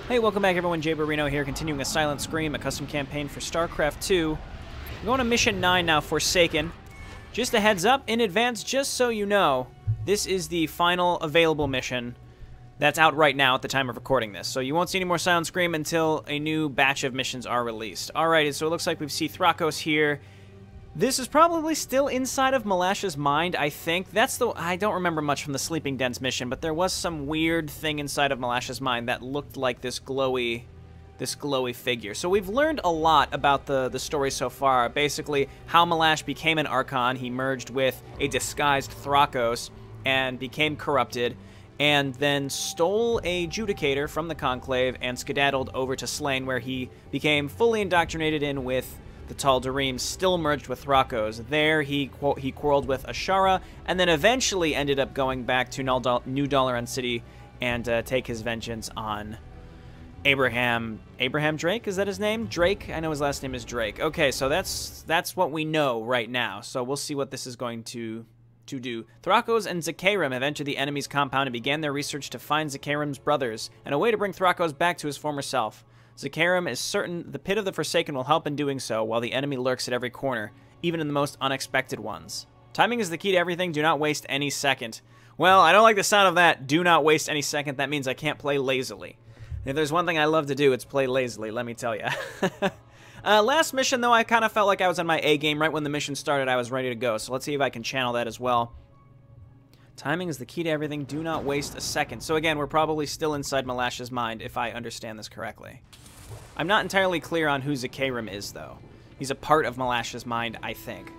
Hey, welcome back everyone, Jayborino here, continuing a Silent Scream, a custom campaign for Starcraft 2. We're going to Mission 9 now, Forsaken. Just a heads up, in advance, just so you know, this is the final available mission that's out right now at the time of recording this. So you won't see any more Silent Scream until a new batch of missions are released. Alrighty, so it looks like we see Thrakos here. This is probably still inside of Ma'lash's mind, I think. I don't remember much from the Sleeping Dens mission, but there was some weird thing inside of Ma'lash's mind that looked like this glowy figure. So we've learned a lot about the story so far. Basically, how Ma'lash became an Archon. He merged with a disguised Thrakos and became corrupted, and then stole a Judicator from the Conclave and skedaddled over to Slain, where he became fully indoctrinated in with the Tal'Darim, still merged with Thrakos. There, he quarreled with Ashara, and then eventually ended up going back to New Dalaran City and take his vengeance on Abraham Drake, is that his name? Drake? I know his last name is Drake. Okay, so that's what we know right now. So we'll see what this is going to do. Thrakos and Zakarim have entered the enemy's compound and began their research to find Zakarim's brothers and a way to bring Thrakos back to his former self. Zakarim is certain the Pit of the Forsaken will help in doing so, while the enemy lurks at every corner, even in the most unexpected ones. Timing is the key to everything. Do not waste any second. Well, I don't like the sound of that. Do not waste any second. That means I can't play lazily. If there's one thing I love to do, it's play lazily, let me tell you. Last mission, though, I kind of felt like I was on my A game. Right when the mission started, I was ready to go. So let's see if I can channel that as well. Timing is the key to everything. Do not waste a second. So again, we're probably still inside Ma'lash's mind, if I understand this correctly. I'm not entirely clear on who Zakarim is, though. He's a part of Ma'lash's mind, I think.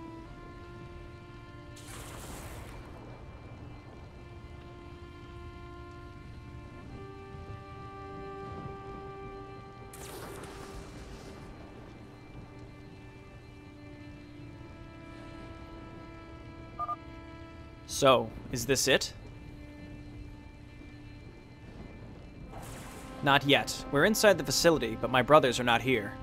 So, is this it? Not yet. We're inside the facility, but my brothers are not here.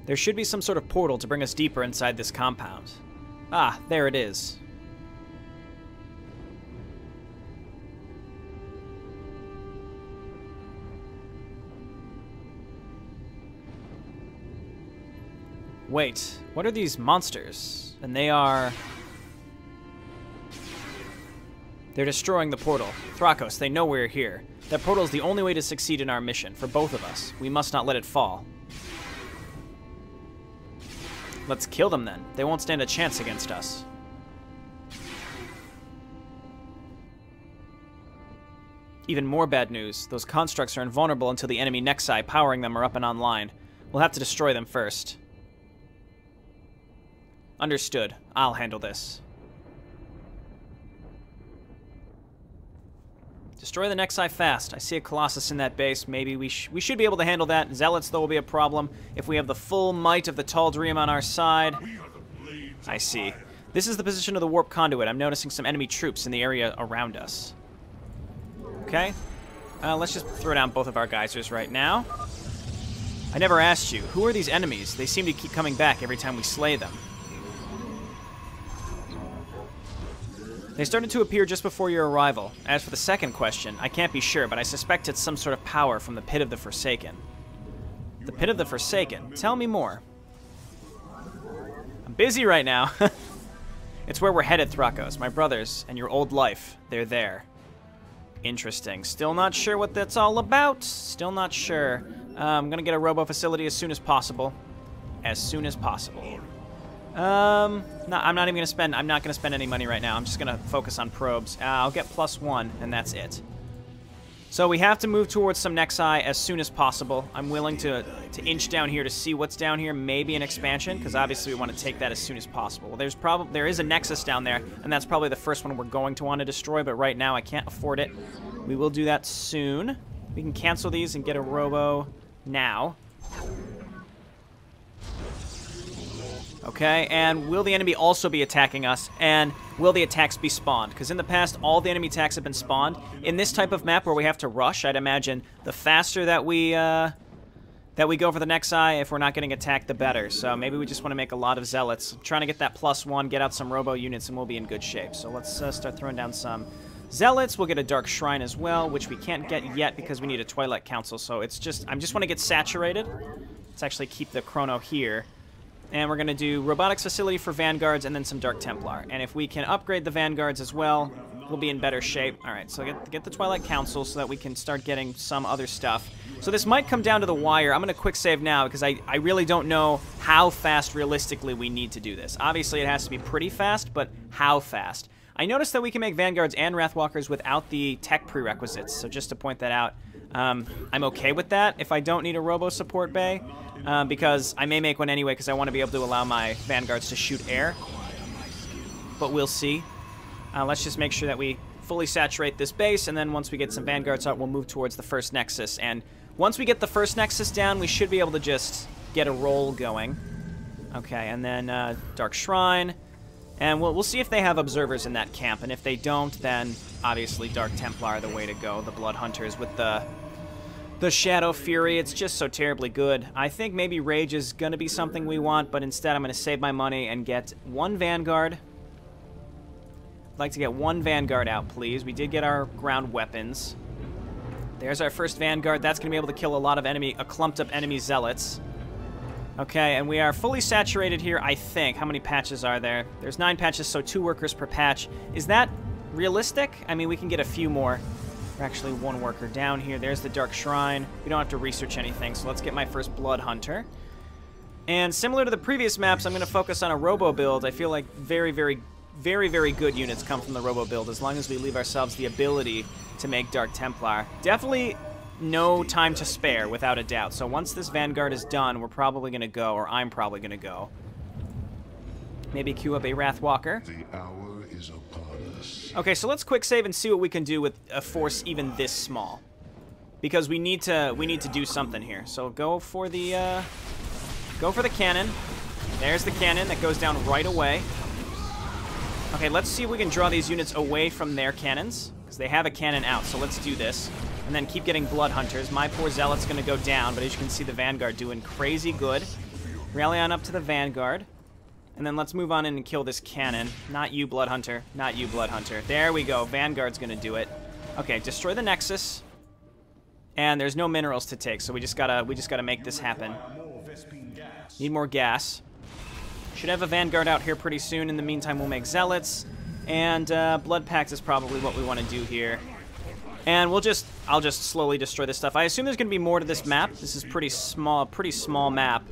There should be some sort of portal to bring us deeper inside this compound. Ah, there it is. Wait, what are these monsters? And they're destroying the portal. Thrakos, they know we're here. That portal is the only way to succeed in our mission, for both of us. We must not let it fall. Let's kill them then. They won't stand a chance against us. Even more bad news. Those constructs are invulnerable until the enemy Nexi powering them are up and online. We'll have to destroy them first. Understood. I'll handle this. Destroy the Nexi fast. I see a Colossus in that base. Maybe we should be able to handle that. Zealots, though, will be a problem if we have the full might of the Tal'Darim on our side. I see. This is the position of the warp conduit. I'm noticing some enemy troops in the area around us. Okay. Let's just throw down both of our geysers right now. I never asked you. Who are these enemies? They seem to keep coming back every time we slay them. They started to appear just before your arrival. As for the second question, I can't be sure, but I suspect it's some sort of power from the Pit of the Forsaken. The Pit of the Forsaken? Tell me more. I'm busy right now. It's where we're headed, Thrakos. My brothers and your old life. They're there. Interesting. Still not sure what that's all about. Still not sure. I'm gonna get a robo facility as soon as possible. As soon as possible. No, I'm not gonna spend any money right now. I'm just gonna focus on probes. I'll get +1, and that's it. So we have to move towards some Nexi as soon as possible. I'm willing to inch down here to see what's down here. Maybe an expansion, because obviously we want to take that as soon as possible. There is a Nexus down there, and that's probably the first one we're going to want to destroy. But right now I can't afford it. We will do that soon. We can cancel these and get a robo now. Okay, and will the enemy also be attacking us? And will the attacks be spawned? Because in the past, all the enemy attacks have been spawned. In this type of map where we have to rush, I'd imagine the faster that we that we go for the Nexi. If we're not getting attacked, the better. So maybe we just want to make a lot of Zealots. I'm trying to get that +1, get out some Robo units, and we'll be in good shape. So let's start throwing down some Zealots. We'll get a Dark Shrine as well, which we can't get yet because we need a Twilight Council. So it's just, I just want to get saturated. Let's actually keep the Chrono here. And we're going to do Robotics Facility for Vanguards and then some Dark Templar. And if we can upgrade the Vanguards as well, we'll be in better shape. All right, so get the Twilight Council so that we can start getting some other stuff. So this might come down to the wire. I'm going to quick save now because I really don't know how fast realistically we need to do this. Obviously, it has to be pretty fast, but how fast? I noticed that we can make Vanguards and Wrathwalkers without the tech prerequisites, so just to point that out, I'm okay with that if I don't need a Robo Support Bay, because I may make one anyway because I want to be able to allow my Vanguards to shoot air, but we'll see. Let's just make sure that we fully saturate this base, and then once we get some Vanguards out, we'll move towards the first Nexus, and once we get the first Nexus down, we should be able to just get a roll going. Okay, and then Dark Shrine. And we'll see if they have observers in that camp, and if they don't, then obviously Dark Templar are the way to go. The Blood Hunters with the Shadow Fury, it's just so terribly good. I think maybe Rage is going to be something we want, but instead I'm going to save my money and get one Vanguard. I'd like to get one Vanguard out, please. We did get our ground weapons. There's our first Vanguard. That's going to be able to kill a lot of clumped-up enemy Zealots. Okay, and we are fully saturated here, I think. How many patches are there? There's 9 patches, so 2 workers per patch. Is that realistic? I mean, we can get a few more. We're actually 1 worker down here. There's the Dark Shrine. We don't have to research anything, so let's get my first Blood Hunter. And similar to the previous maps, I'm going to focus on a Robo build. I feel like very, very good units come from the Robo build, as long as we leave ourselves the ability to make Dark Templar. Definitely no time to spare, without a doubt. So once this Vanguard is done, we're probably going to go, or I'm probably going to go. Maybe queue up a Wrathwalker. The hour is upon us. Okay, so let's quick save and see what we can do with a force even this small, because we need to do something here. So go for the cannon. There's the cannon that goes down right away. Okay, let's see if we can draw these units away from their cannons, because they have a cannon out. So let's do this. And then keep getting Blood Hunters. My poor Zealot's going to go down, but as you can see, the Vanguard doing crazy good. Rally on up to the Vanguard. And then let's move on in and kill this cannon. Not you, Blood Hunter. Not you, Blood Hunter. There we go. Vanguard's going to do it. Okay, destroy the Nexus. And there's no minerals to take, so we just gotta make this happen. Need more gas. Should have a Vanguard out here pretty soon. In the meantime, we'll make Zealots. And Blood Pact is probably what we want to do here. And I'll just slowly destroy this stuff. I assume there's going to be more to this map. This is pretty small map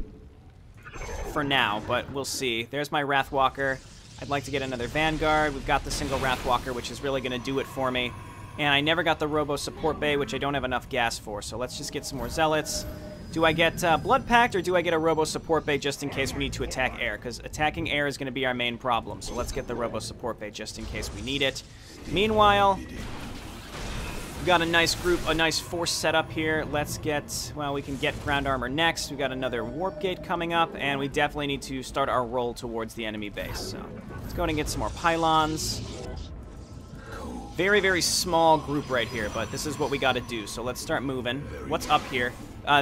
for now, but we'll see. There's my Wrathwalker. I'd like to get another Vanguard. We've got the single Wrathwalker, which is really going to do it for me. And I never got the Robo Support Bay, which I don't have enough gas for, so let's just get some more Zealots. Do I get Blood Pact, or do I get a Robo Support Bay just in case we need to attack air? Because attacking air is going to be our main problem, so let's get the Robo Support Bay just in case we need it. Meanwhile, we've got a nice group, a nice force set up here. Let's get, well, we can get ground armor next. We've got another warp gate coming up, and we definitely need to start our roll towards the enemy base. So let's go and get some more pylons. Very, very small group right here, but this is what we got to do. So let's start moving. What's up here?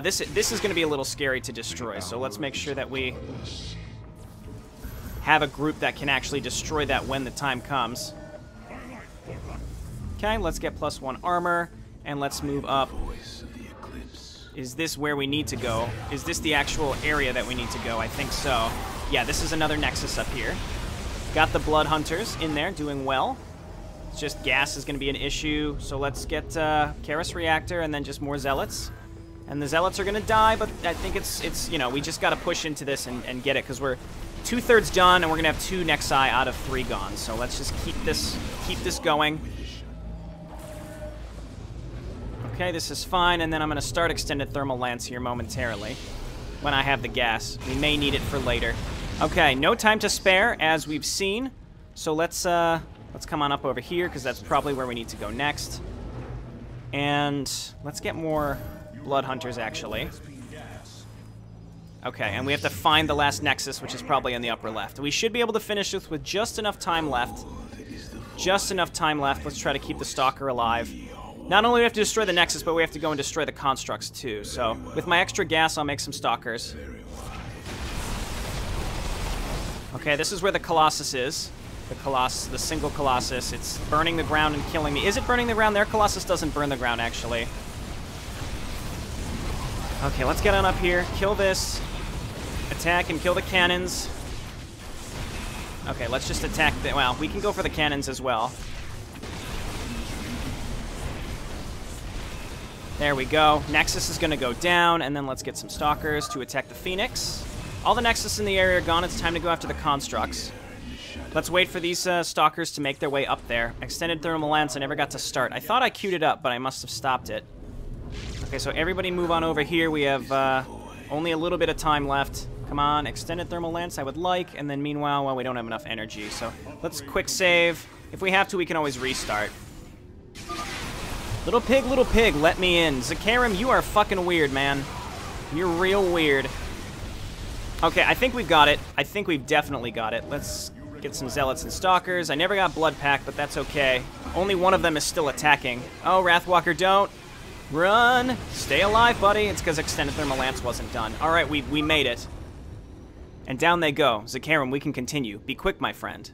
This is going to be a little scary to destroy, so let's make sure that we have a group that can actually destroy that when the time comes. Okay, let's get +1 armor, and let's move up. Is this where we need to go? Is this the actual area that we need to go? I think so. Yeah, this is another Nexus up here. Got the Blood Hunters in there, doing well. It's just gas is going to be an issue, so let's get Karis Reactor and then just more Zealots. And the Zealots are going to die, but I think it's you know, we just got to push into this and get it, because we're 2/3 done, and we're going to have 2 Nexi out of 3 gone. So let's just keep this going. Okay, this is fine, and then I'm going to start Extended Thermal Lance here momentarily when I have the gas. We may need it for later. Okay, no time to spare, as we've seen. So let's come on up over here, because that's probably where we need to go next. And let's get more Blood Hunters, actually. Okay, and we have to find the last Nexus, which is probably in the upper left. We should be able to finish this with just enough time left. Just enough time left. Let's try to keep the Stalker alive. Not only do we have to destroy the Nexus, but we have to go and destroy the constructs too. So, with my extra gas, I'll make some Stalkers. Okay, this is where the Colossus is. The single Colossus. It's burning the ground and killing me. Is it burning the ground? Their Colossus doesn't burn the ground, actually. Okay, let's get on up here. Kill this. Attack and kill the cannons. Okay, let's just attack the... Well, we can go for the cannons as well. There we go. Nexus is going to go down, and then let's get some Stalkers to attack the Phoenix. All the Nexus in the area are gone. It's time to go after the Constructs. Let's wait for these Stalkers to make their way up there. Extended Thermal Lance, I never got to start. I thought I queued it up, but I must have stopped it. Okay, so everybody move on over here. We have only a little bit of time left. Come on, Extended Thermal Lance I would like, and then meanwhile, well, we don't have enough energy, so let's quick save. If we have to, we can always restart. Little pig, let me in. Zakarim, you are fucking weird, man. You're real weird. Okay, I think we've got it. I think we've definitely got it. Let's get some Zealots and Stalkers. I never got Blood Pact, but that's okay. Only one of them is still attacking. Oh, Wrathwalker, don't. Run. Stay alive, buddy. It's because Extended Thermal Lance wasn't done. All right, we made it. And down they go. Zakarim, we can continue. Be quick, my friend.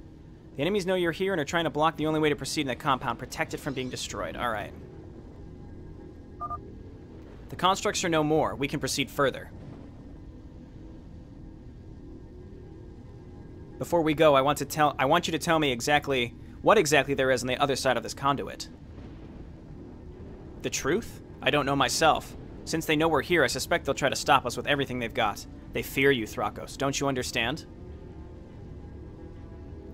The enemies know you're here and are trying to block the only way to proceed in the compound. Protect it from being destroyed. All right. The constructs are no more. We can proceed further. Before we go, I want you to tell me exactly what exactly there is on the other side of this conduit. The truth? I don't know myself. Since they know we're here, I suspect they'll try to stop us with everything they've got. They fear you, Thrakos. Don't you understand?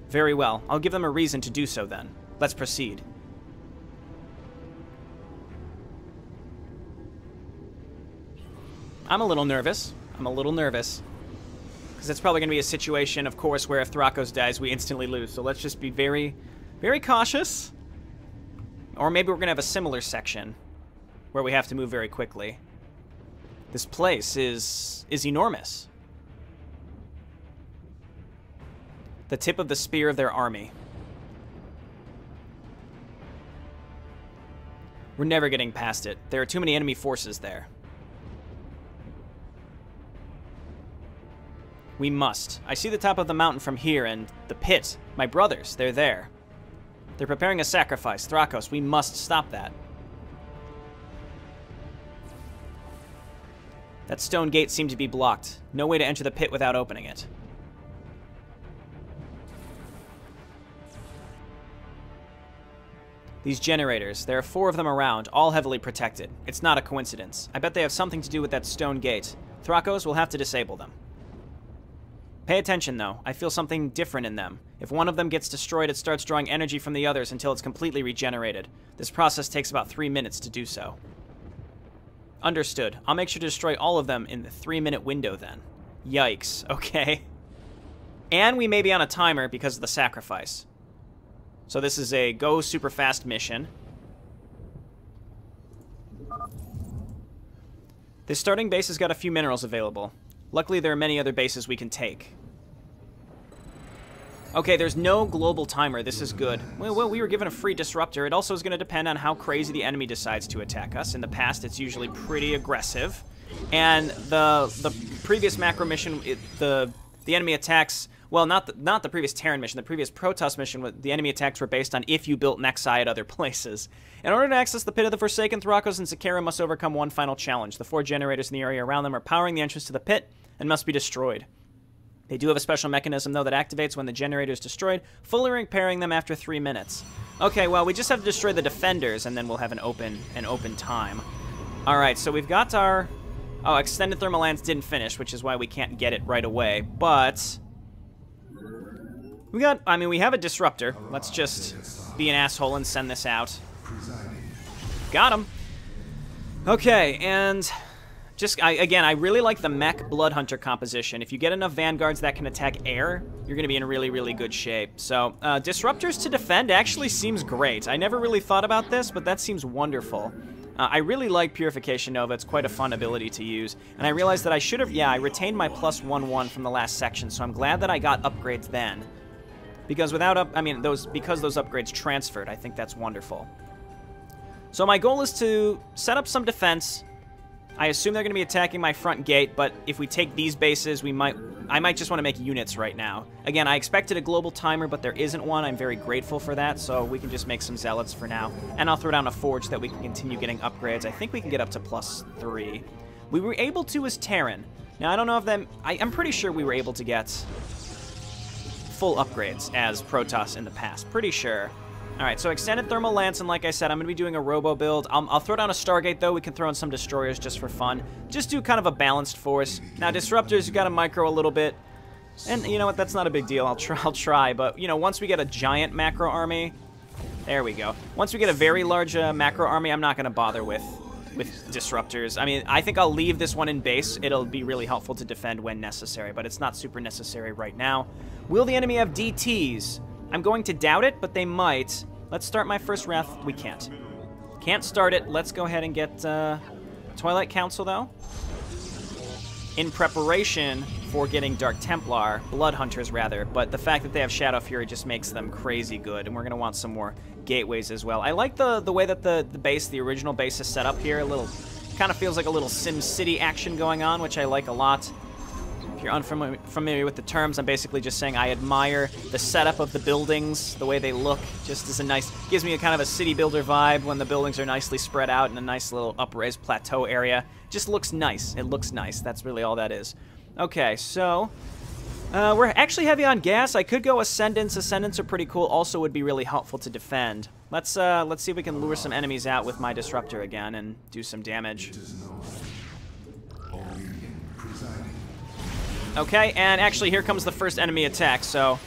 Very well. I'll give them a reason to do so then. Let's proceed. I'm a little nervous. Because it's probably going to be a situation, of course, where if Thrakos dies, we instantly lose. So let's just be very, very cautious. Or maybe we're going to have a similar section where we have to move very quickly. This place is enormous. The tip of the spear of their army. We're never getting past it. There are too many enemy forces there. We must. I see the top of the mountain from here, and the pit. My brothers, they're there. They're preparing a sacrifice. Thrakos, we must stop that. That stone gate seemed to be blocked. No way to enter the pit without opening it. These generators, there are 4 of them around, all heavily protected. It's not a coincidence. I bet they have something to do with that stone gate. Thrakos will have to disable them. Pay attention, though. I feel something different in them. If one of them gets destroyed, it starts drawing energy from the others until it's completely regenerated. This process takes about 3 minutes to do so. Understood. I'll make sure to destroy all of them in the 3-minute window, then. Yikes. Okay. And we may be on a timer because of the sacrifice. So this is a go super fast mission. This starting base has got a few minerals available. Luckily, there are many other bases we can take. Okay, there's no global timer. This is good. Well, we were given a free disruptor. It also is going to depend on how crazy the enemy decides to attack us. In the past, it's usually pretty aggressive. And the previous macro mission, the enemy attacks... Well, not the previous Terran mission. The previous Protoss mission, the enemy attacks were based on if you built Nexi at other places. In order to access the Pit of the Forsaken, Thrakos and Zakarim must overcome one final challenge. The 4 generators in the area around them are powering the entrance to the pit and must be destroyed. They do have a special mechanism, though, that activates when the generator is destroyed, fully repairing them after 3 minutes. Okay, well, we just have to destroy the defenders, and then we'll have an open time. All right, so we've got our... Oh, Extended Thermal Lance didn't finish, which is why we can't get it right away, but... we have a disruptor. Let's just be an asshole and send this out. Got him. Okay, and again, I really like the mech Blood Hunter composition. If you get enough vanguards that can attack air, you're going to be in really, really good shape. So, disruptors to defend actually seems great. I never really thought about this, but that seems wonderful. I really like Purification Nova. It's quite a fun ability to use. And I realized that I should have... Yeah, I retained my +1/1 from the last section, so I'm glad that I got upgrades then. Because without because those upgrades transferred, I think that's wonderful. So my goal is to set up some defense. I assume they're going to be attacking my front gate, but if we take these bases, I might just want to make units right now. Again, I expected a global timer, but there isn't one. I'm very grateful for that, so we can just make some zealots for now. And I'll throw down a forge so that we can continue getting upgrades. I think we can get up to +3. We were able to as Terran. Now, I don't know if them... I'm pretty sure we were able to get full upgrades as Protoss in the past. Pretty sure. Alright, so extended thermal lance, and like I said, I'm going to be doing a robo build. I'll throw down a Stargate, though. We can throw in some destroyers just for fun. Just do kind of a balanced force. Now, disruptors, you got to micro a little bit. And you know what? That's not a big deal. I'll try. But, you know, once we get a giant macro army... There we go. Once we get a very large macro army, I'm not going to bother with disruptors. I mean, I think I'll leave this one in base. It'll be really helpful to defend when necessary, but it's not super necessary right now. Will the enemy have DTs? I'm going to doubt it, but they might. Let's start my first Wrath. We can't. Can't start it. Let's go ahead and get Twilight Council, though. In preparation for getting Dark Templar, Blood Hunters, rather. But the fact that they have Shadow Fury just makes them crazy good, and we're going to want some more gateways as well. I like the way that the base, the original base, is set up here. A little, kind of feels like a little Sim City action going on, which I like a lot. If you're unfamiliar with the terms, I'm basically just saying I admire the setup of the buildings, the way they look. Just as a nice, gives me a kind of a city builder vibe when the buildings are nicely spread out in a nice little upraised plateau area. Just looks nice. It looks nice. That's really all that is. Okay, so we're actually heavy on gas. I could go Ascendants. Ascendants are pretty cool. Also would be really helpful to defend. Let's see if we can lure some enemies out with my Disruptor again and do some damage. Okay, and actually here comes the first enemy attack, so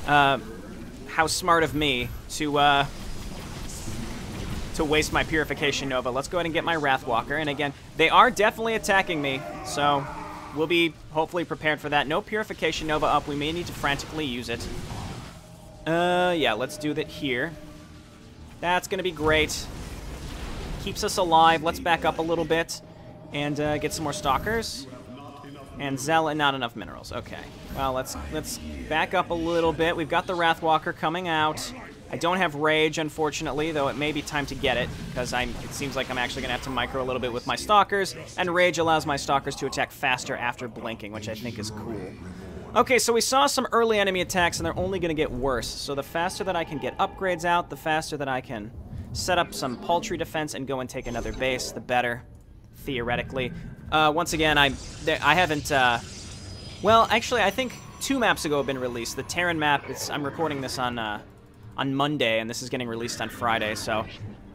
how smart of me to waste my Purification Nova. Let's go ahead and get my Wrathwalker, and again, they are definitely attacking me, so we'll be hopefully prepared for that. No Purification Nova up. We may need to frantically use it. Yeah, let's do that here. That's going to be great. Keeps us alive. Let's back up a little bit and get some more Stalkers. And Zealot, not enough minerals. Okay. Well, let's back up a little bit. We've got the Wrathwalker coming out. I don't have Rage, unfortunately, though it may be time to get it, because it seems like I'm actually going to have to micro a little bit with my Stalkers, and Rage allows my Stalkers to attack faster after blinking, which I think is cool. Okay, so we saw some early enemy attacks, and they're only going to get worse. So the faster that I can get upgrades out, the faster that I can set up some paltry defense and go and take another base, the better, theoretically. Once again, I haven't... well, actually, I think 2 maps ago have been released. The Terran map, I'm recording this on Monday, and this is getting released on Friday, so...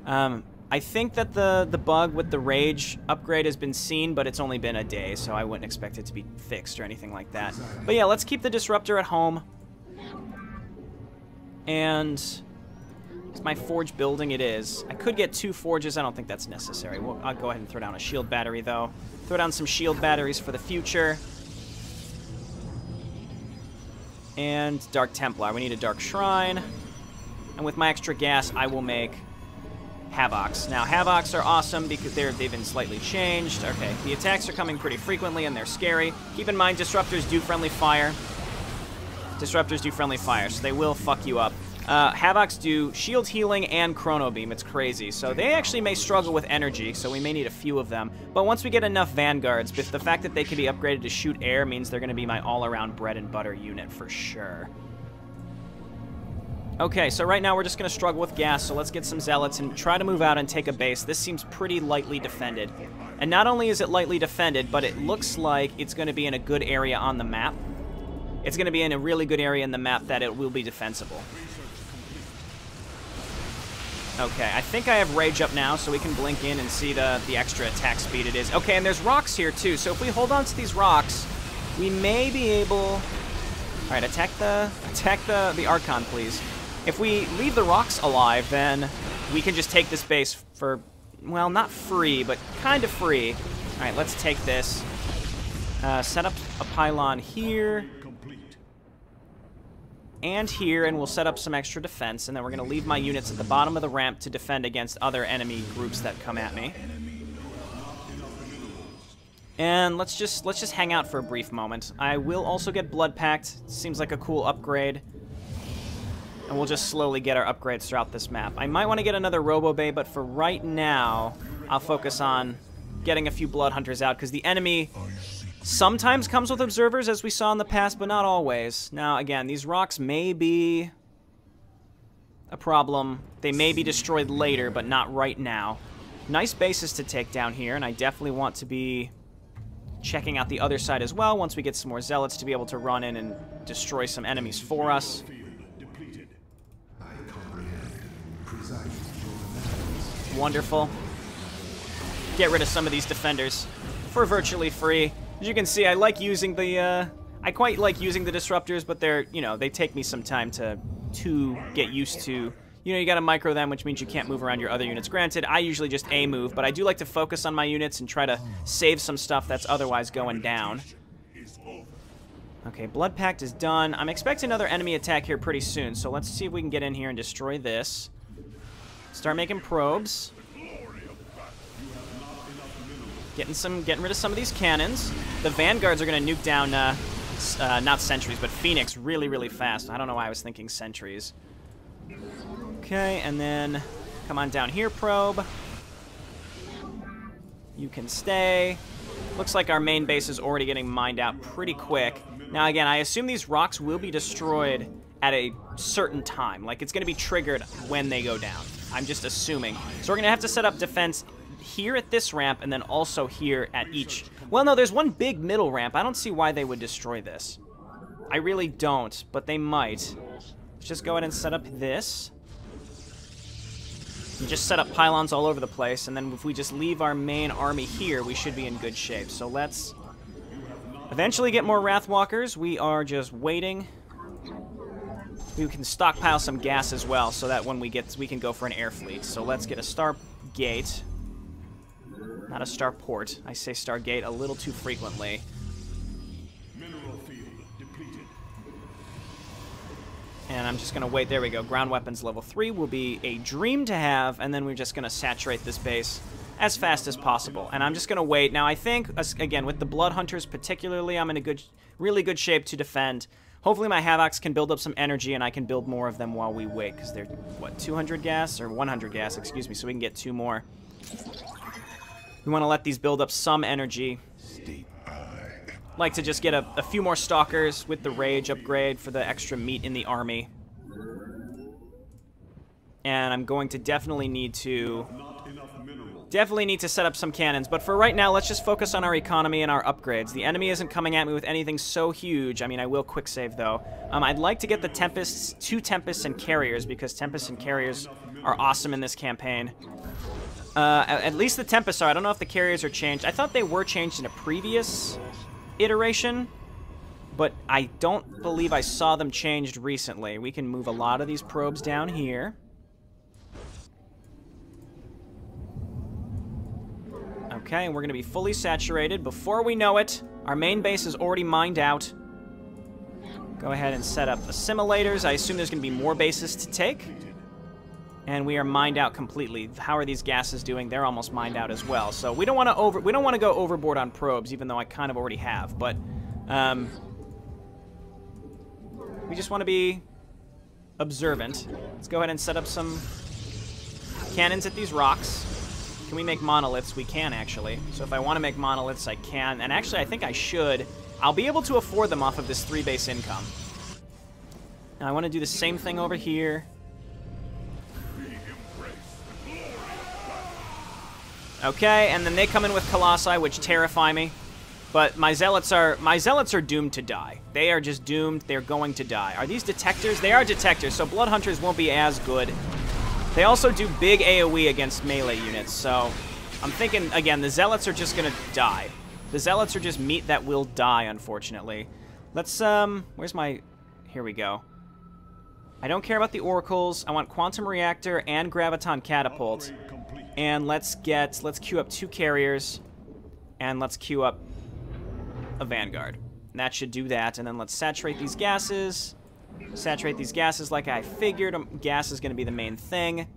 I think that the bug with the Rage upgrade has been seen, but it's only been a day, so I wouldn't expect it to be fixed or anything like that. But yeah, let's keep the Disruptor at home. And... is my Forge building? It is. I could get 2 Forges. I don't think that's necessary. I'll go ahead and throw down a Shield Battery, though. Throw down some Shield Batteries for the future. And Dark Templar. We need a Dark Shrine. And with my extra gas, I will make Havocs. Now, Havocs are awesome because they've been slightly changed. Okay, the attacks are coming pretty frequently, and they're scary. Keep in mind, Disruptors do friendly fire. Disruptors do friendly fire, so they will fuck you up. Havocs do shield healing and chrono beam. It's crazy. So they actually may struggle with energy, so we may need a few of them. But once we get enough Vanguards, the fact that they can be upgraded to shoot air means they're going to be my all-around bread and butter unit for sure. Okay, so right now we're just going to struggle with gas, so let's get some Zealots and try to move out and take a base. This seems pretty lightly defended. And not only is it lightly defended, but it looks like it's going to be in a good area on the map. It's going to be in a really good area in the map that it will be defensible. Okay, I think I have Rage up now, so we can blink in and see the extra attack speed it is. Okay, and there's rocks here, too, so if we hold on to these rocks, we may be able... Alright, attack the Archon, please. If we leave the rocks alive, then we can just take this base for, well, not free, but kind of free. Alright, let's take this. Set up a pylon here. And here, and we'll set up some extra defense, and then we're going to leave my units at the bottom of the ramp to defend against other enemy groups that come at me. And let's just hang out for a brief moment. I will also get Blood Pact. Seems like a cool upgrade. And we'll just slowly get our upgrades throughout this map. I might want to get another Robo Bay, but for right now, I'll focus on getting a few Blood Hunters out, because the enemy sometimes comes with observers, as we saw in the past, but not always. Now, again, these rocks may be a problem. They may be destroyed later, but not right now. Nice bases to take down here, and I definitely want to be checking out the other side as well once we get some more Zealots to be able to run in and destroy some enemies for us. Wonderful. Get rid of some of these defenders for virtually free. As you can see, I like using the, I quite like using the disruptors, but they're, you know, they take me some time to get used to. You know, you gotta micro them, which means you can't move around your other units. Granted, I usually just A-move, but I do like to focus on my units and try to save some stuff that's otherwise going down. Okay, Blood Pact is done. I'm expecting another enemy attack here pretty soon, so let's see if we can get in here and destroy this. Start making probes. Getting rid of some of these cannons. The Vanguards are gonna nuke down, not sentries, but Phoenix really, really fast. I don't know why I was thinking sentries. Okay, and then come on down here, probe. You can stay. Looks like our main base is already getting mined out pretty quick. Now, again, I assume these rocks will be destroyed at a certain time. Like, it's going to be triggered when they go down. I'm just assuming. So we're going to have to set up defense here at this ramp and then also here at each. Well, no, there's one big middle ramp. I don't see why they would destroy this. I really don't, but they might. Let's just go ahead and set up this. And just set up pylons all over the place, and then if we just leave our main army here, we should be in good shape. So let's eventually get more Wrathwalkers. We are just waiting. We can stockpile some gas as well, so that when we can go for an air fleet. So let's get a Stargate. Not a Starport. I say Stargate a little too frequently. And I'm just going to wait. There we go. Ground weapons level 3 will be a dream to have, and then we're just going to saturate this base as fast as possible. And I'm just going to wait. Now, I think, again, with the Blood Hunters particularly, I'm in a really good shape to defend. Hopefully my Havocs can build up some energy, and I can build more of them while we wait, because they're, what, 200 gas? Or 100 gas, excuse me, so we can get 2 more. We want to let these build up some energy. Like to just get a few more Stalkers with the Rage upgrade for the extra meat in the army. And I'm going to definitely need to set up some cannons. But for right now, let's just focus on our economy and our upgrades. The enemy isn't coming at me with anything so huge. I mean, I will quick save, though. I'd like to get the Tempests, 2 Tempests and Carriers, because Tempests and Carriers are awesome in this campaign. At least the Tempests are. I don't know if the Carriers are changed. I thought they were changed in a previous iteration, but I don't believe I saw them changed recently. We can move a lot of these probes down here. Okay, and we're going to be fully saturated. Before we know it, our main base is already mined out. Go ahead and set up assimilators. I assume there's going to be more bases to take. And we are mined out completely. How are these gases doing? They're almost mined out as well. So we don't want to go overboard on probes, even though I kind of already have. But we just want to be observant. Let's go ahead and set up some cannons at these rocks. Can we make monoliths? We can, actually. So if I want to make monoliths, I can. And actually, I think I should. I'll be able to afford them off of this 3-base income. Now I want to do the same thing over here. Okay, and then they come in with Colossi, which terrify me. But my zealots are doomed to die. They are just doomed. They're going to die. Are these detectors? They are detectors, so Blood Hunters won't be as good. They also do big AoE against melee units, so I'm thinking, again, the zealots are just gonna die. The zealots are just meat that will die, unfortunately. Let's, where's my... Here we go. I don't care about the oracles. I want Quantum Reactor and Graviton Catapult. And let's queue up 2 carriers, and let's queue up a Vanguard. And that should do that, and then let's saturate these gases. Saturate these gases like I figured. Gas is going to be the main thing.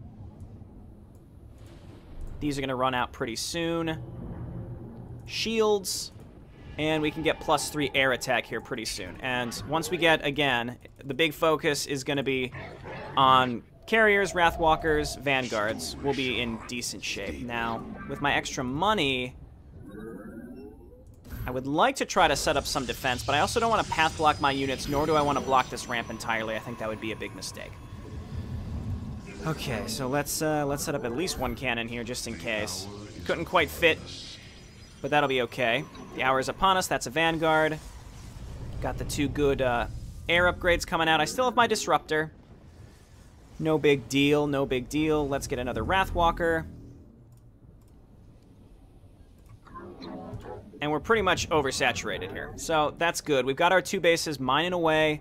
These are going to run out pretty soon. Shields. And we can get +3 air attack here pretty soon. And once we get, again, the big focus is going to be on carriers, Wrathwalkers, Vanguards. We'll be in decent shape. Now, with my extra money, I would like to try to set up some defense, but I also don't want to path block my units, nor do I want to block this ramp entirely. I think that would be a big mistake. Okay, so let's set up at least one cannon here, just in case. Couldn't quite fit, but that'll be okay. The hour is upon us. That's a Vanguard. Got the 2 good air upgrades coming out. I still have my Disruptor. No big deal, no big deal. Let's get another Wrathwalker. And we're pretty much oversaturated here. So that's good. We've got our 2 bases mining away.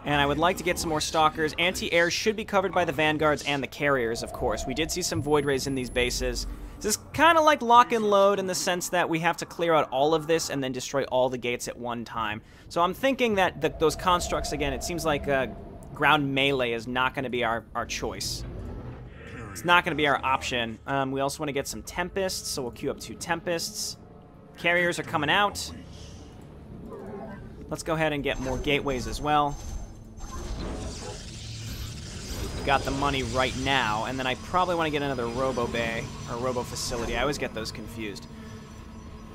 And I would like to get some more Stalkers. Anti-air should be covered by the Vanguards and the carriers, of course. We did see some Void Rays in these bases. This is kind of like lock and load in the sense that we have to clear out all of this and then destroy all the gates at one time. So I'm thinking that those constructs, again, it seems like ground melee is not going to be our choice. It's not going to be our option. We also want to get some Tempests, so we'll queue up 2 Tempests. Carriers are coming out. Let's go ahead and get more gateways as well. Got the money right now, and then I probably want to get another Robo Bay or Robo Facility. I always get those confused.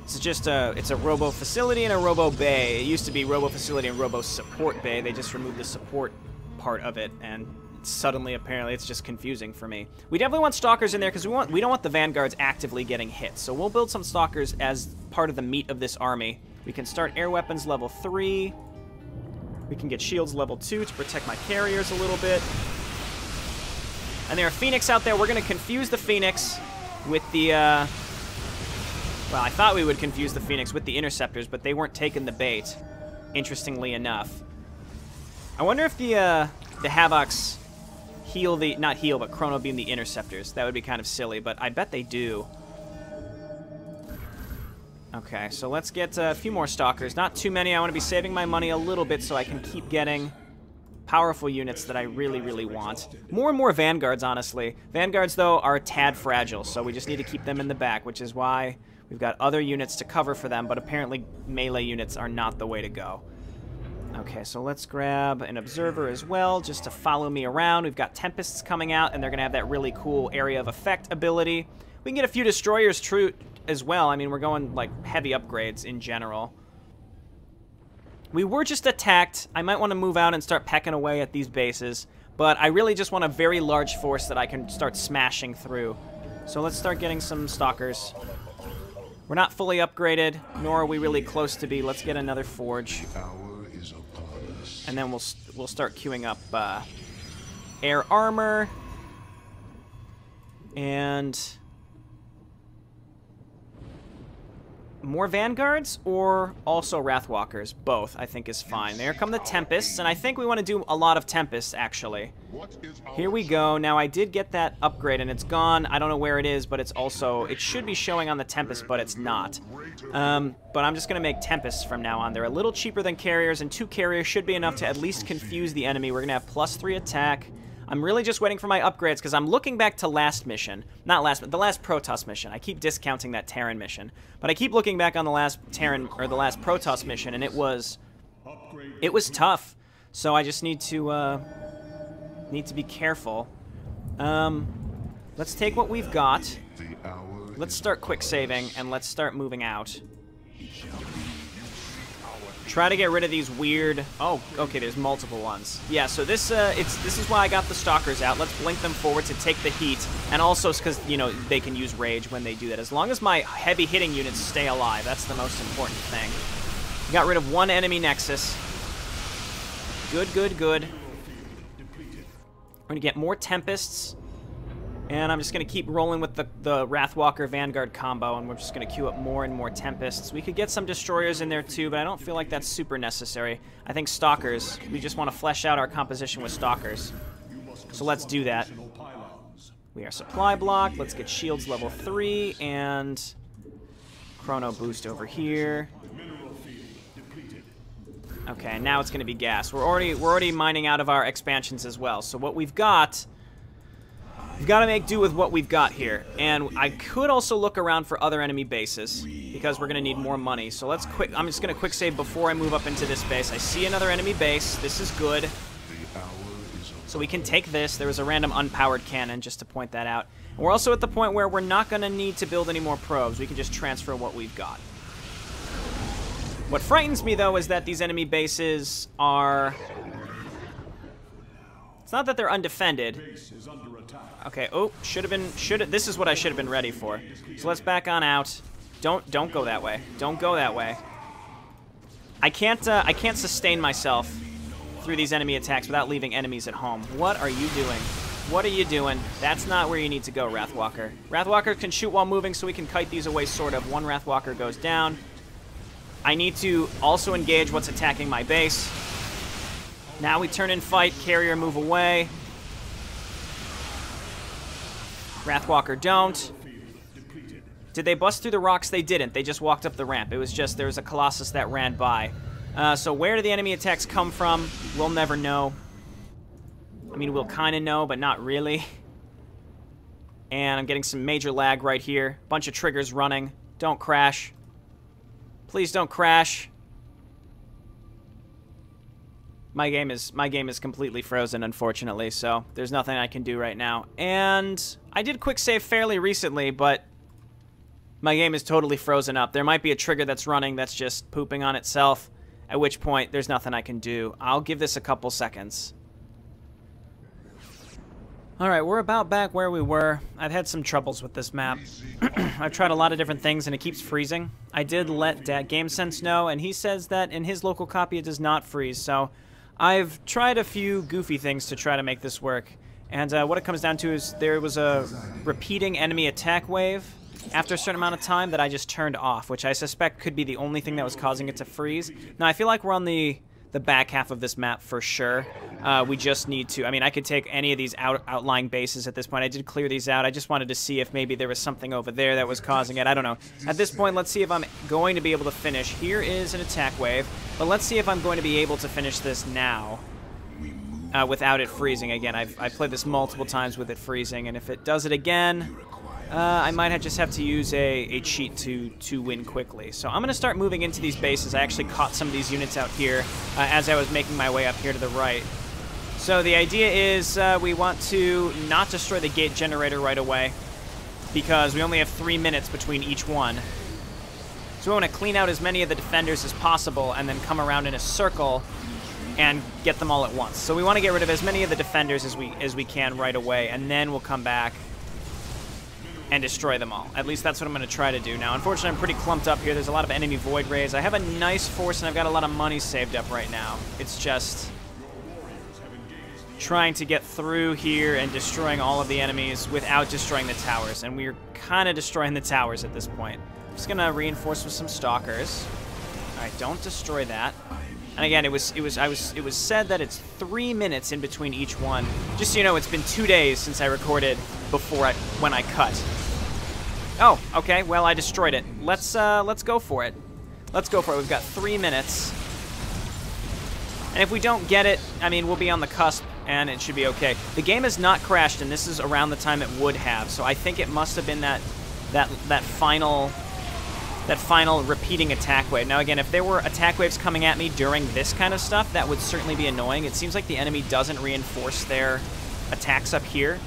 It's just it's a Robo Facility and a Robo Bay. It used to be Robo Facility and Robo Support Bay. They just removed the support part of it, and suddenly apparently it's just confusing for me. We definitely want Stalkers in there because we don't want the Vanguards actively getting hit. So we'll build some Stalkers as part of the meat of this army. We can start air weapons level 3. We can get shields level 2 to protect my carriers a little bit. And there are Phoenix out there. We're going to confuse the Phoenix with the, well, I thought we would confuse the Phoenix with the Interceptors, but they weren't taking the bait, interestingly enough. I wonder if the Havocs heal the, not heal, but Chrono Beam the Interceptors. That would be kind of silly, but I bet they do. Okay, so let's get a few more Stalkers. Not too many. I want to be saving my money a little bit so I can keep getting powerful units that I really, really want. More and more Vanguards, honestly. Vanguards, though, are a tad fragile, so we just need to keep them in the back, which is why we've got other units to cover for them, but apparently melee units are not the way to go. Okay, so let's grab an Observer as well, just to follow me around. We've got Tempests coming out, and they're going to have that really cool Area of Effect ability. We can get a few Destroyers as well. I mean, we're going, like, heavy upgrades in general. We were just attacked. I might want to move out and start pecking away at these bases, but I really just want a very large force that I can start smashing through. So let's start getting some Stalkers. We're not fully upgraded, nor are we really close to be. Let's get another Forge. And then we'll start queuing up air armor. And more Vanguards or also Wrathwalkers? Both, I think, is fine. There come the Tempests, and I think we want to do a lot of Tempests, actually. Here we go. Now, I did get that upgrade, and it's gone. I don't know where it is, but it's also... It should be showing on the Tempest, but it's not. But I'm just going to make Tempests from now on. They're a little cheaper than Carriers, and 2 Carriers should be enough to at least confuse the enemy. We're going to have +3 attack. I'm really just waiting for my upgrades because I'm looking back to last mission. Not last, but the last Protoss mission. I keep discounting that Terran mission. But I keep looking back on the last Terran, or the last Protoss mission, and it was tough. So I just need to be careful. Let's take what we've got. Let's start quick saving, and let's start moving out. Try to get rid of these weird... Oh, okay, there's multiple ones. Yeah, so this is why I got the Stalkers out. Let's blink them forward to take the heat, and also because, you know, they can use rage when they do that. As long as my heavy hitting units stay alive, that's the most important thing. Got rid of 1 enemy Nexus. Good, good, good. We're going to get more Tempests. And I'm just going to keep rolling with the Wrathwalker Vanguard combo, and we're just going to queue up more and more Tempests. We could get some Destroyers in there too, but I don't feel like that's super necessary. I think Stalkers, we just want to flesh out our composition with Stalkers. So let's do that. We are supply block. Let's get shields level 3 and chrono boost over here. Okay, now it's going to be gas. We're already mining out of our expansions as well. So what we've got We've got to make do with what we've got here. And I could also look around for other enemy bases, because we're going to need more money. So let's I'm just going to quick save before I move up into this base. I see another enemy base. This is good. So we can take this. There was a random unpowered cannon, just to point that out. And we're also at the point where we're not going to need to build any more probes. We can just transfer what we've got. What frightens me, though, is that these enemy bases are... It's not that they're undefended. Okay, oh, this is what I should have been ready for. So let's back on out. Don't go that way. Don't go that way. I can't sustain myself through these enemy attacks without leaving enemies at home. What are you doing? What are you doing? That's not where you need to go, Wrathwalker. Wrathwalker can shoot while moving, so we can kite these away, sort of. One Wrathwalker goes down. I need to also engage what's attacking my base. Now we turn in fight, carrier move away. Wrathwalker don't. Did they bust through the rocks? They didn't. They just walked up the ramp. It was just, there was a Colossus that ran by. So where do the enemy attacks come from? We'll never know. I mean, we'll kind of know, but not really. And I'm getting some major lag right here. Bunch of triggers running. Don't crash. Please don't crash. My game is completely frozen, unfortunately, so there's nothing I can do right now. And I did quick save fairly recently, but my game is totally frozen up. There might be a trigger that's running that's just pooping on itself, at which point there's nothing I can do. I'll give this a couple seconds. Alright, we're about back where we were. I've had some troubles with this map. I've tried a lot of different things and it keeps freezing. I did let GameSense know, and he says that in his local copy it does not freeze, so I've tried a few goofy things to try to make this work. And what it comes down to is there was a repeating enemy attack wave after a certain amount of time that I just turned off, which I suspect could be the only thing that was causing it to freeze. Now, I feel like we're on the back half of this map for sure. We just need to... I mean, I could take any of these outlying bases at this point. I did clear these out. I just wanted to see if maybe there was something over there that was causing it. I don't know. At this point, let's see if I'm going to be able to finish. Here is an attack wave, but let's see if I'm going to be able to finish this now without it freezing again. I've played this multiple times with it freezing, and if it does it again... I might just have to use a cheat to win quickly. So I'm going to start moving into these bases. I actually caught some of these units out here as I was making my way up here to the right. So the idea is we want to not destroy the gate generator right away, because we only have 3 minutes between each one. So we want to clean out as many of the defenders as possible and then come around in a circle and get them all at once. So we want to get rid of as many of the defenders as we can right away, and then we'll come back and destroy them all. At least that's what I'm going to try to do. Now, unfortunately, I'm pretty clumped up here. There's a lot of enemy void rays. I have a nice force, and I've got a lot of money saved up right now. It's just trying to get through here and destroying all of the enemies without destroying the towers, and we're kind of destroying the towers at this point. I'm just going to reinforce with some stalkers. All right, don't destroy that. And again, it was said that it's 3 minutes in between each one. Just so you know, it's been 2 days since I recorded when I cut. Oh, okay. Well, I destroyed it. Let's go for it. Let's go for it. We've got 3 minutes. And if we don't get it, I mean, we'll be on the cusp, and it should be okay. The game has not crashed, and this is around the time it would have. So I think it must have been that final repeating attack wave. Now again, if there were attack waves coming at me during this kind of stuff, that would certainly be annoying. It seems like the enemy doesn't reinforce their attacks up here,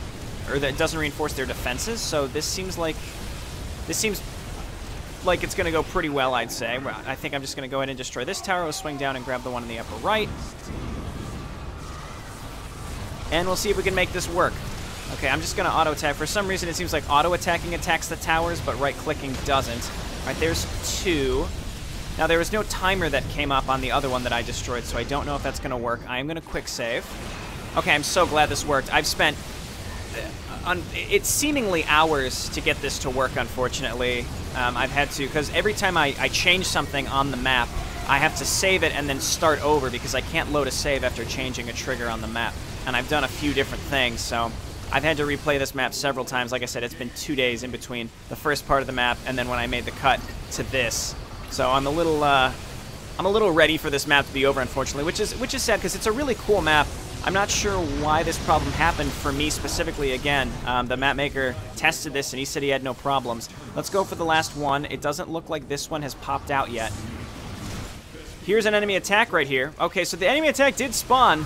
or that it doesn't reinforce their defenses, so this seems like it's going to go pretty well, I'd say. I think I'm just going to go ahead and destroy this tower. We'll swing down and grab the one in the upper right. And we'll see if we can make this work. Okay, I'm just going to auto-attack. For some reason, it seems like auto-attacking attacks the towers, but right-clicking doesn't. All right, there's 2. Now, there was no timer that came up on the other one that I destroyed, so I don't know if that's going to work. I am going to quick save. Okay, I'm so glad this worked. I've spent... it's seemingly hours to get this to work, unfortunately. I've had to, because every time I change something on the map, I have to save it and then start over, because I can't load a save after changing a trigger on the map. And I've done a few different things, so... I've had to replay this map several times. Like I said, it's been 2 days in between the first part of the map and then when I made the cut to this. So I'm a little ready for this map to be over, unfortunately, which is sad because it's a really cool map. I'm not sure why this problem happened for me specifically again. The map maker tested this and he said he had no problems. Let's go for the last one. It doesn't look like this one has popped out yet. Here's an enemy attack right here. Okay, so the enemy attack did spawn.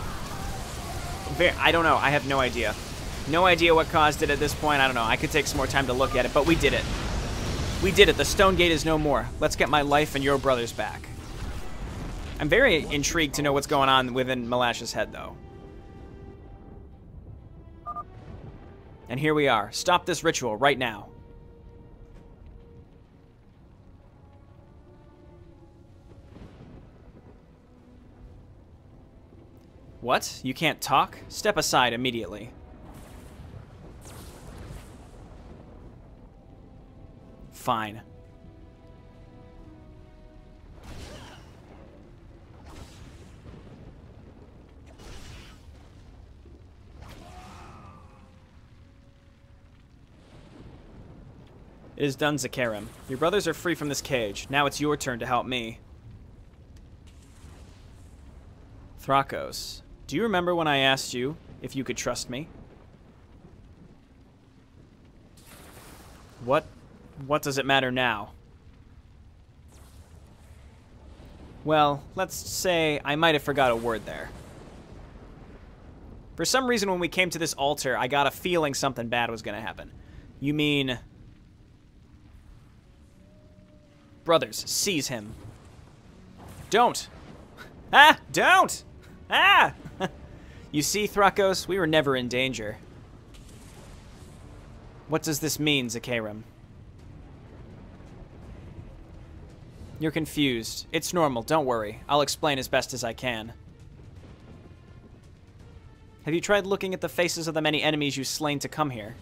I don't know. I have no idea. No idea what caused it at this point. I don't know. I could take some more time to look at it, but we did it. We did it. The stone gate is no more. Let's get my life and your brothers back. I'm very intrigued to know what's going on within Ma'lash's head, though. And here we are. Stop this ritual right now. What? You can't talk? Step aside immediately. Fine. It is done, Zakarim. Your brothers are free from this cage. Now it's your turn to help me. Thrakos, do you remember when I asked you if you could trust me? What does it matter now? Well, let's say I might have forgot a word there. For some reason when we came to this altar, I got a feeling something bad was going to happen. You mean... Brothers, seize him. Don't! Ah! Don't! Ah! You see, Thrakos, we were never in danger. What does this mean, Zakarim? You're confused. It's normal, don't worry. I'll explain as best as I can. Have you tried looking at the faces of the many enemies you've slain to come here?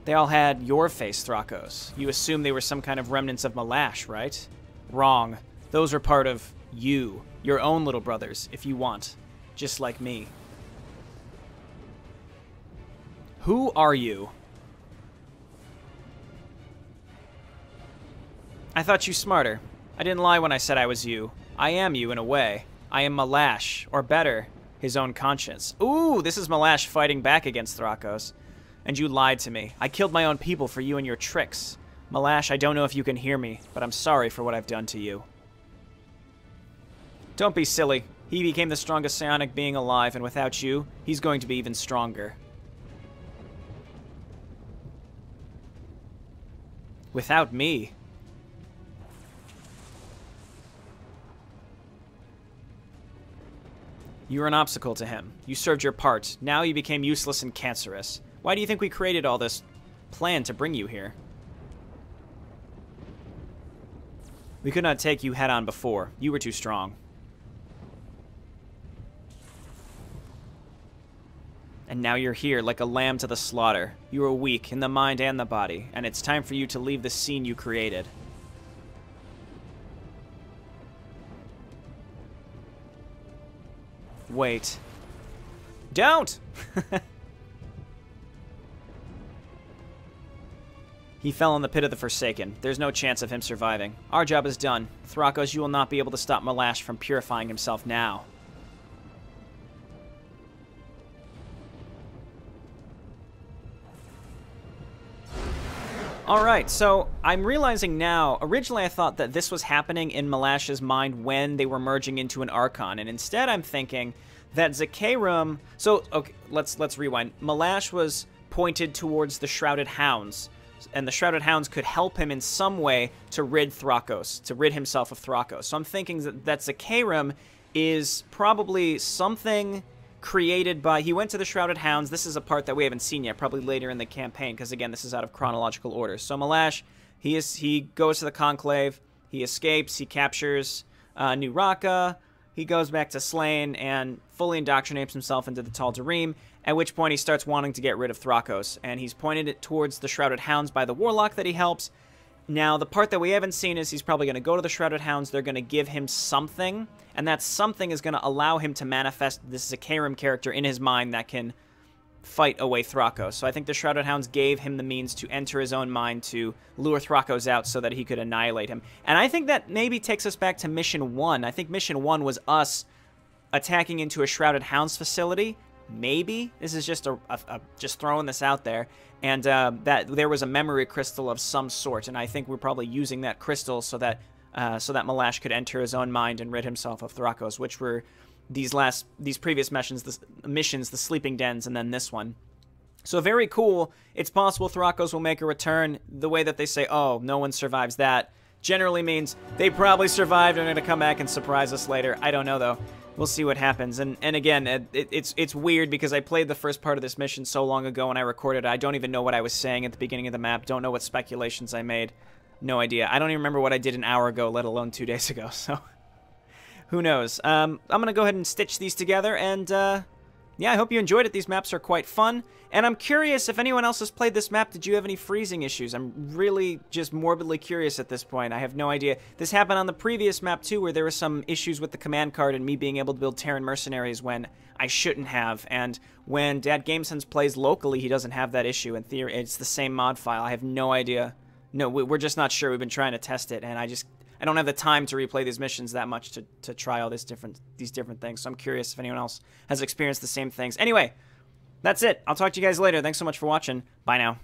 They all had your face, Thrakos. You assume they were some kind of remnants of Ma'lash, right? Wrong. Those were part of you. Your own little brothers, if you want. Just like me. Who are you? I thought you smarter. I didn't lie when I said I was you. I am you in a way. I am Ma'lash, or better, his own conscience. Ooh, this is Ma'lash fighting back against Thrakos. And you lied to me. I killed my own people for you and your tricks. Ma'lash, I don't know if you can hear me, but I'm sorry for what I've done to you. Don't be silly. He became the strongest psionic being alive, and without you, he's going to be even stronger. Without me? You were an obstacle to him. You served your part. Now you became useless and cancerous. Why do you think we created all this plan to bring you here? We could not take you head on before. You were too strong. And now you're here like a lamb to the slaughter. You are weak in the mind and the body, and it's time for you to leave the scene you created. Wait. Don't! He fell in the pit of the Forsaken. There's no chance of him surviving. Our job is done. Thrakos, you will not be able to stop Ma'lash from purifying himself now. Alright, so I'm realizing now, originally I thought that this was happening in Ma'lash's mind when they were merging into an Archon, and instead I'm thinking that Zakarim... So, okay, let's rewind. Ma'lash was pointed towards the Shrouded Hounds, and the Shrouded Hounds could help him in some way to rid Thrakos, to rid himself of Thrakos. So I'm thinking that Zakarim is probably something created by... He went to the Shrouded Hounds. This is a part that we haven't seen yet, probably later in the campaign, because again, this is out of chronological order. So Ma'lash, he goes to the Conclave, he escapes, he captures New Raqqa, he goes back to Slayn and fully indoctrinates himself into the Tal'Darim, at which point he starts wanting to get rid of Thrakos, and he's pointed it towards the Shrouded Hounds by the Warlock that he helps. Now, the part that we haven't seen is he's probably going to go to the Shrouded Hounds, they're going to give him something, and that something is going to allow him to manifest this Zakarim character in his mind that can fight away Thrakos. So I think the Shrouded Hounds gave him the means to enter his own mind to lure Thrakos out so that he could annihilate him. And I think that maybe takes us back to Mission 1. I think Mission 1 was us attacking into a Shrouded Hounds facility. Maybe this is just just throwing this out there, and that there was a memory crystal of some sort, and I think we're probably using that crystal so that Ma'lash could enter his own mind and rid himself of Thrakos, which were these previous missions, the sleeping dens, and then this one. So very cool. It's possible Thrakos will make a return. The way that they say, oh, no one survives that, generally means they probably survived and are going to come back and surprise us later. I don't know, though. We'll see what happens. And again, it's weird because I played the first part of this mission so long ago when I recorded it. I don't even know what I was saying at the beginning of the map. Don't know what speculations I made. No idea. I don't even remember what I did an hour ago, let alone 2 days ago. So who knows? I'm going to go ahead and stitch these together, and yeah, I hope you enjoyed it. These maps are quite fun, and I'm curious if anyone else has played this map. Did you have any freezing issues? I'm really just morbidly curious at this point. I have no idea. This happened on the previous map, too, where there were some issues with the command card and me being able to build Terran mercenaries when I shouldn't have, and when Dad GameSense plays locally, he doesn't have that issue. In theory, it's the same mod file. I have no idea. No, we're just not sure. We've been trying to test it, and I don't have the time to replay these missions that much to try all these different things. So I'm curious if anyone else has experienced the same things. Anyway, that's it. I'll talk to you guys later. Thanks so much for watching. Bye now.